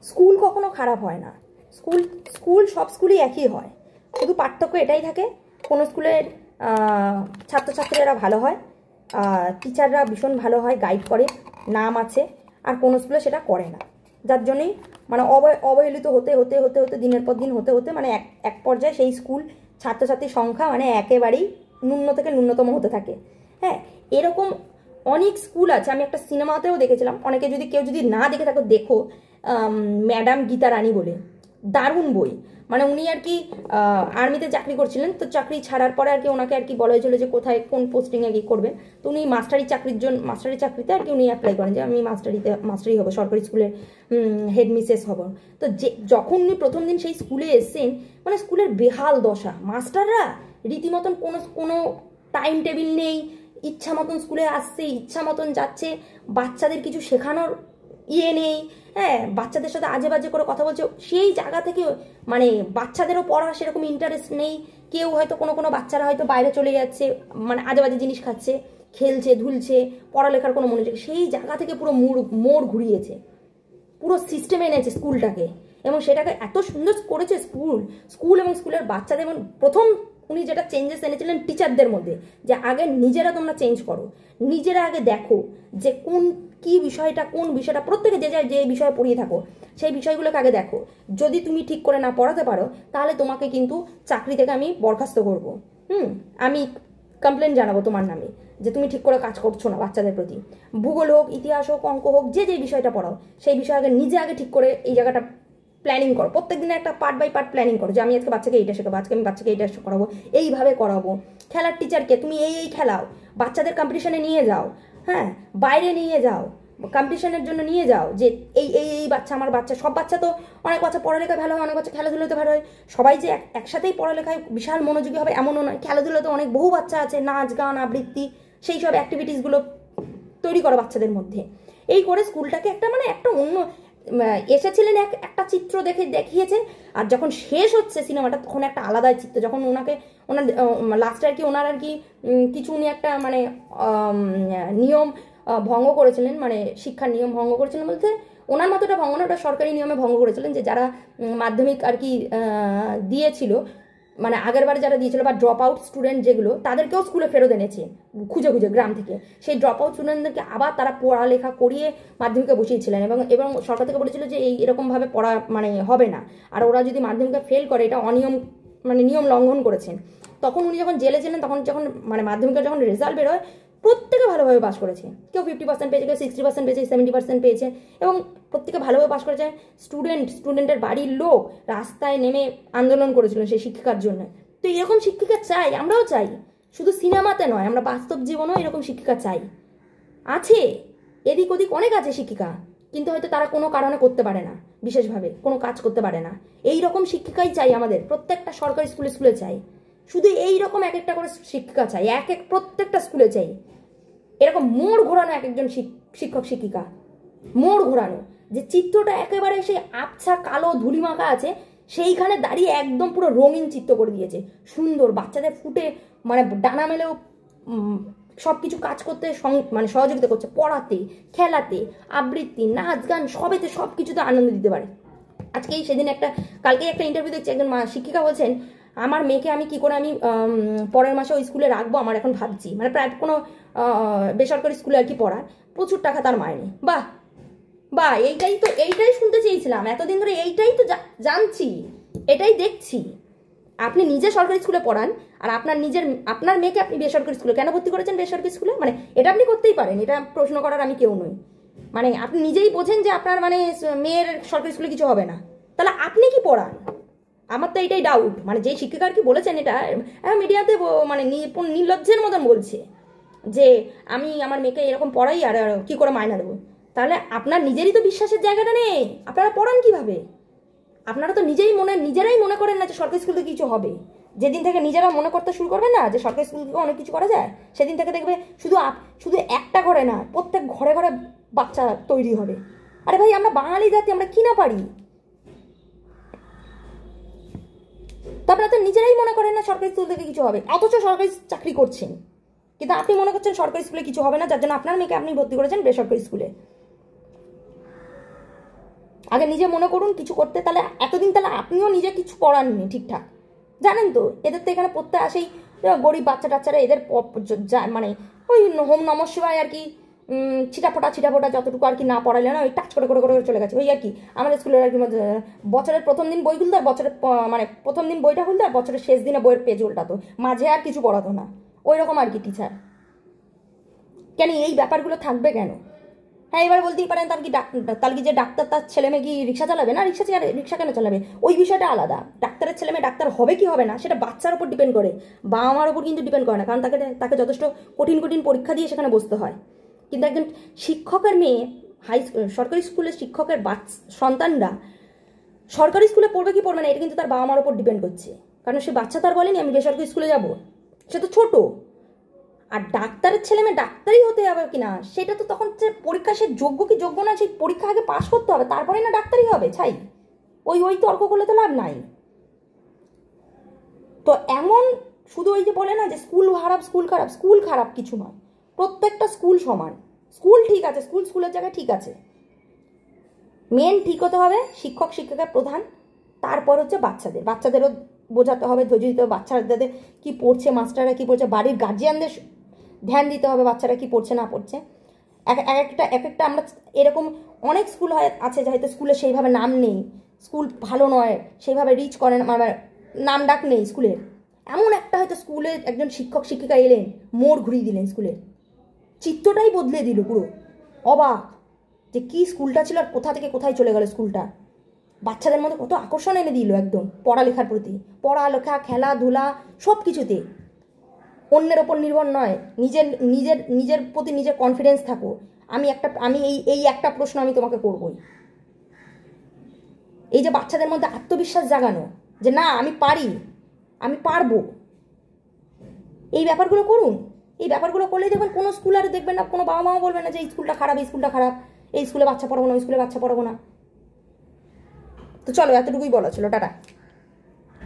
School কখনো খারাপ হয় না, স্কুল সব স্কুলই একই হয়, শুধু পার্থক্য এটাই থাকে কোনো স্কুলের ছাত্রছাত্রীরা ভালো হয়, টিচাররা ভীষণ ভালো হয়, গাইড করে, নাম আছে, আর কোনো স্কুলে সেটা করে না, যার জন্যই মানে অবহেলিত হতে হতে হতে হতে দিনের পর দিন হতে হতে মানে এক পর্যায়ে সেই স্কুল ছাত্রছাত্রীর সংখ্যা মানে একেবারেই ন্যূন থেকে ন্যূনতম হতে থাকে। হ্যাঁ, এরকম অনেক স্কুল আছে, আমি একটা সিনেমাতেও দেখেছিলাম, অনেকে যদি কেউ যদি না দেখে থাকো দেখো, ম্যাডাম গীতা রানী বলে, দারুণ বই। মানে উনি আর কি আর্মিতে চাকরি করছিলেন, তো চাকরি ছাড়ার পরে আর কি ওনাকে আর কি বলা হয়েছিল যে কোথায় কোন পোস্টিংয়ে কি করবেন, তো উনি মাস্টারি চাকরিতে আর কি উনি অ্যাপ্লাই করেন যে আমি মাস্টারি হবো, সরকারি স্কুলের হেড মিসেস হব। তো যখন উনি প্রথম দিন সেই স্কুলে এসেছেন, মানে স্কুলের বেহাল দশা, মাস্টাররা রীতিমতন কোনো টাইম টেবিল নেই, ইচ্ছা মতন স্কুলে আসছে, ইচ্ছা মতন যাচ্ছে, বাচ্চাদের কিছু শেখানোর নেই। হ্যাঁ, বাচ্চাদের সাথে আজে বাজে করে কথা বলছে, সেই জায়গা থেকে মানে বাচ্চাদেরও পড়ার সেরকম ইন্টারেস্ট নেই, কেউ হয়তো কোনো বাচ্চারা হয়তো বাইরে চলে যাচ্ছে, মানে আজে বাজে জিনিস খাচ্ছে, খেলছে ধুলছে, পড়ালেখার কোনো মনোযোগ, সেই জায়গা থেকে পুরো মোড় ঘুরিয়েছে, পুরো সিস্টেমে এনেছে স্কুলটাকে, এবং সেটাকে এত সুন্দর করেছে স্কুল এবং স্কুলের বাচ্চাদের। এবং প্রথম উনি যেটা চেঞ্জেস এনেছিলেন টিচারদের মধ্যে, যে আগে নিজেরা তোমরা চেঞ্জ করো, নিজেরা আগে দেখো যে কোন বিষয়টা প্রত্যেকে যে বিষয়ে পড়িয়ে থাকো সেই বিষয়গুলোকে আগে দেখো, যদি তুমি ঠিক করে না পড়াতে পারো তাহলে তোমাকে কিন্তু চাকরি থেকে আমি বরখাস্ত করব, আমি কমপ্লেন জানাবো তোমার নামে যে তুমি ঠিক করে কাজ করছো না বাচ্চাদের প্রতি। ভূগোল হোক, ইতিহাস হোক, অঙ্ক হোক, যে বিষয়টা পড়াও সেই বিষয় আগে ঠিক করে এই জায়গাটা প্ল্যানিং করো, প্রত্যেক দিনে একটা পার্ট বাই পার্ট প্ল্যানিং করো, যে আমি আজকে বাচ্চাকে এইটা শেখাবো, আজকে আমি বাচ্চাকে এইটা করাবো, এইভাবে করাবো। খেলার টিচারকে তুমি এই খেলাও, বাচ্চাদের কম্পিটিশনে নিয়ে যাও, হ্যাঁ বাইরে নিয়ে যাও, কম্পিটিশনের জন্য নিয়ে যাও, যে এই বাচ্চা, আমার বাচ্চা, সব বাচ্চা তো, অনেক বাচ্চা পড়ালেখায় ভালো হয়, অনেক বাচ্চা খেলাধুলোতে ভালো হয়, সবাই যে একসাথেই পড়ালেখায় বিশাল মনোযোগী হবে এমনও নয়, খেলাধুলোতে অনেক বহু বাচ্চা আছে, নাচ গান আবৃত্তি, সেই সব অ্যাক্টিভিটিসগুলো তৈরি করো বাচ্চাদের মধ্যে। এই করে স্কুলটাকে একটা অন্য এসেছিলেন, একটা চিত্র দেখিয়েছে, আর যখন শেষ হচ্ছে সিনেমাটা তখন একটা আলাদাই চিত্র, যখন ওনার লাস্টে আর কি ওনার আর কি কিছু উনি একটা মানে নিয়ম ভঙ্গ করেছিলেন, মানে শিক্ষার নিয়ম ভঙ্গ করেছিলেন বলতে ওনার মতোটা ভঙ্গ না, ওটা সরকারি নিয়মে ভঙ্গ করেছিলেন, যে যারা মাধ্যমিক আর কি দিয়েছিল, মানে আগের বারে যারা দিয়েছিল বা ড্রপ আউট স্টুডেন্ট যেগুলো, তাদেরকেও স্কুলে ফেরত এনেছে খুঁজে গ্রাম থেকে, সেই ড্রপ আউট স্টুডেন্টদেরকে আবার তারা পড়ালেখা করিয়ে মাধ্যমিকে বসিয়েছিলেন, এবং সরকার থেকে বলেছিল যে এরকমভাবে পড়া মানে হবে না, আর ওরা যদি মাধ্যমিকে ফেল করে এটা নিয়ম লঙ্ঘন করেছেন। তখন উনি যখন জেলে ছিলেন, তখন যখন মানে মাধ্যমিকের যখন রেজাল্ট বেরোয়, প্রত্যেকে ভালোভাবে পাস করেছে, কেউ 50% পেয়েছে, কেউ 60% পেয়েছে, 70% পেয়েছে, এবং প্রত্যেকে ভালোভাবে পাস করেছে। স্টুডেন্টের বাড়ির লোক রাস্তায় নেমে আন্দোলন করেছিলেন সেই শিক্ষিকার জন্য। তো এরকম শিক্ষিকা চাই, আমরাও চাই, শুধু সিনেমাতে নয়, আমরা বাস্তব জীবনেও এরকম শিক্ষিকা চাই। আছে এদিক ওদিক অনেক আছে শিক্ষিকা, কিন্তু হয়তো তারা কোনো কারণে করতে পারে না, বিশেষভাবে কোনো কাজ করতে পারে না, এই রকম শিক্ষিকাই চাই আমাদের, প্রত্যেকটা সরকারি স্কুলে চাই, শুধু এই রকম এক একটা করে শিক্ষিকা চাই, প্রত্যেকটা স্কুলে চাই, এরকম মোড় ঘোরানো এক একজন শিক্ষক শিক্ষিকা, মোড় ঘোরানো, যে চিত্রটা একেবারে সেই আবছা কালো ধুলিমাখা আছে, সেইখানে দাঁড়িয়ে একদম পুরো রঙিন চিত্র করে দিয়েছে, সুন্দর, বাচ্চাদের ফুটে মানে ডানা মেলেও সব কিছু কাজ করতে মানে সহযোগিতা করছে, পড়াতে, খেলাতে, আবৃত্তি, নাচ গান, সবেতে, সব কিছুতে আনন্দ দিতে পারে। কালকেই একটা ইন্টারভিউ দেখছি, একজন শিক্ষিকা বলছেন, আমার মেয়েকে আমি কি করে আমি পরের মাসে ওই স্কুলে রাখবো, আমার এখন ভাবছি, মানে প্রায় কোনো বেসরকারি স্কুলে আর কি পড়ায়, প্রচুর টাকা তার মাইনে। বাহ, এইটাই শুনতে চেয়েছিলাম এতদিন ধরে, এইটাই তো জানছি, এটাই দেখছি। আপনি নিজে সরকারি স্কুলে পড়ান, আর আপনার মেয়েকে আপনি বেসরকারি স্কুলে কেন ভর্তি করেছেন? বেসরকারি স্কুলে মানে এটা আপনি করতেই পারেন, এটা প্রশ্ন করার আমি কেউ নই, মানে আপনি নিজেই বোঝেন যে আপনার মানে মেয়ের সরকারি স্কুলে কিছু হবে না, তাহলে আপনি কি পড়ান? আমার তো এটাই ডাউট, মানে যে শিক্ষিকা আর কি বলেছেন এটা মিডিয়াতে মানে নির্লজ্জের মতন বলছে যে আমি আমার মেয়েকে এরকম পড়াই আর কি করে মাইনা দেবো, তাহলে আপনার নিজেরই তো বিশ্বাসের জায়গাটা নেই, আপনারা পড়ান কিভাবে? আপনারা তো নিজেরাই মনে করেন না যে সরকারি স্কুল থেকে কিছু হবে। যেদিন থেকে নিজেরা মনে করতে শুরু করবেন না যে সরকারি স্কুল থেকে অনেক কিছু করা যায়, সেদিন থেকে দেখবে শুধু একটা ঘরে না, প্রত্যেক ঘরে ঘরে বাচ্চা তৈরি হবে। আরে ভাই, আমরা বাঙালি জাতি, আমরা কি না পারি? তারপরে তো নিজেরাই মনে করেন না সরকারি স্কুল থেকে কিছু হবে, অথচ সরকারি চাকরি করছেন, কিন্তু আপনি মনে করছেন সরকারি স্কুলে কিছু হবে না, যার জন্য আপনার মেয়েকে আপনি ভর্তি করেছেন বেসরকারি স্কুলে। আগে নিজে মনে করুন কিছু করতে, তাহলে এতদিন তাহলে আপনিও নিজে কিছু করাননি ঠিকঠাক। জানেন তো এদের তো এখানে পড়তে আসেই গরিব বাচ্চা টাচ্চারা, এদের মানে ওই হোম নমঃ শিবায় আর কি ছিটাফোটা যতটুকু আর কি না পড়ালে না, ওই টাচ করে করে করে চলে গেছে। ওই আর কি আমাদের স্কুলের আর কি বছরের প্রথম দিন বই খুলতো, আর বছরের মানে প্রথম দিন বইটা খুলতো, আর বছরের শেষ দিনে বইয়ের পেজ উল্টাতো, মাঝে আর কিছু পড়াতো না। ওই রকম আর কি টিচার। কেন এই ব্যাপারগুলো থাকবে কেন? হ্যাঁ, এবার বলতেই পারেন তার কি যে ডাক্তার তার ছেলে মেয়ে কি রিক্সা চালাবে না? রিক্সা কেন চালাবে? ওই বিষয়টা আলাদা। ডাক্তারের ছেলে মেয়ে ডাক্তার হবে কি হবে না সেটা বাচ্চার উপর ডিপেন্ড করে, বাবা মার উপর কিন্তু ডিপেন্ড করে না, কারণ তাকে যথেষ্ট কঠিন কঠিন পরীক্ষা দিয়ে সেখানে বসতে হয়। কিন্তু একজন শিক্ষকের মেয়ে সরকারি স্কুলের শিক্ষকের সন্তানরা সরকারি স্কুলে পড়বে কি পড়বে না, এটা কিন্তু তার বাবা মার উপর ডিপেন্ড করছে। কারণ সে বাচ্চা তো আর বলেনি আমি বেসরকারি স্কুলে যাব, সে তো ছোট। আর ডাক্তারের ছেলে মেয়ে ডাক্তারই হতে হবে কিনা সেটা তো তখন যে পরীক্ষা সে যোগ্য কি যোগ্য না, সেই পরীক্ষা আগে পাশ করতে হবে, তারপরে না ডাক্তারই হবে। ছাই ওই তর্ক করলে তো লাভ নাই। তো এমন শুধু ওই যে বলে না যে স্কুল খারাপ স্কুল খারাপ কিছু নয়, প্রত্যেকটা স্কুল সমান। স্কুল ঠিক আছে, স্কুলের জায়গায় ঠিক আছে, মেন ঠিক হতে হবে শিক্ষক শিক্ষিকা প্রধান, তারপর হচ্ছে বাচ্চাদেরও বোঝাতে হবে, ধৈর্য দিতে হবে, বাচ্চাদের কি পড়ছে, মাস্টাররা কি পড়ছে, বাড়ির গার্জিয়ানদের ধ্যান দিতে হবে বাচ্চারা কি পড়ছে না পড়ছে। এক একটা আমরা এরকম অনেক স্কুল আছে হয়তো স্কুলে সেইভাবে নাম নেই, স্কুল ভালো নয়, সেইভাবে রিচ করে না, মানে নাম ডাক নেই স্কুলের। এমন একটা হয়তো স্কুলে একজন শিক্ষক শিক্ষিকা এলেন, মোড় ঘুরিয়ে দিলেন, স্কুলের চিত্রটাই বদলে দিল পুরো। অবাক যে কি স্কুলটা ছিল আর কোথা থেকে কোথায় চলে গেল স্কুলটা। বাচ্চাদের মধ্যে কত আকর্ষণ এনে দিল একদম পড়ালেখার প্রতি, পড়ালেখা খেলাধুলা সব কিছুতে। অন্যের ওপর নির্ভর নয়, নিজের প্রতি নিজের কনফিডেন্স থাকো। আমি এই একটা প্রশ্ন আমি তোমাকে করবই, এই যে বাচ্চাদের মধ্যে আত্মবিশ্বাস জাগানো যে না আমি পারি, আমি পারবো, এই ব্যাপারগুলো করুন। এই ব্যাপারগুলো করলেই দেখবেন কোনো স্কুল আর দেখবেন না, কোনো বাবা মাও বলবেন না যে এই স্কুলটা খারাপ, এই স্কুলে বাচ্চা পড়াবো না, ওই স্কুলে বাচ্চা পড়াবো না। তো চলো, এতটুকুই বলা ছিল, টাটা।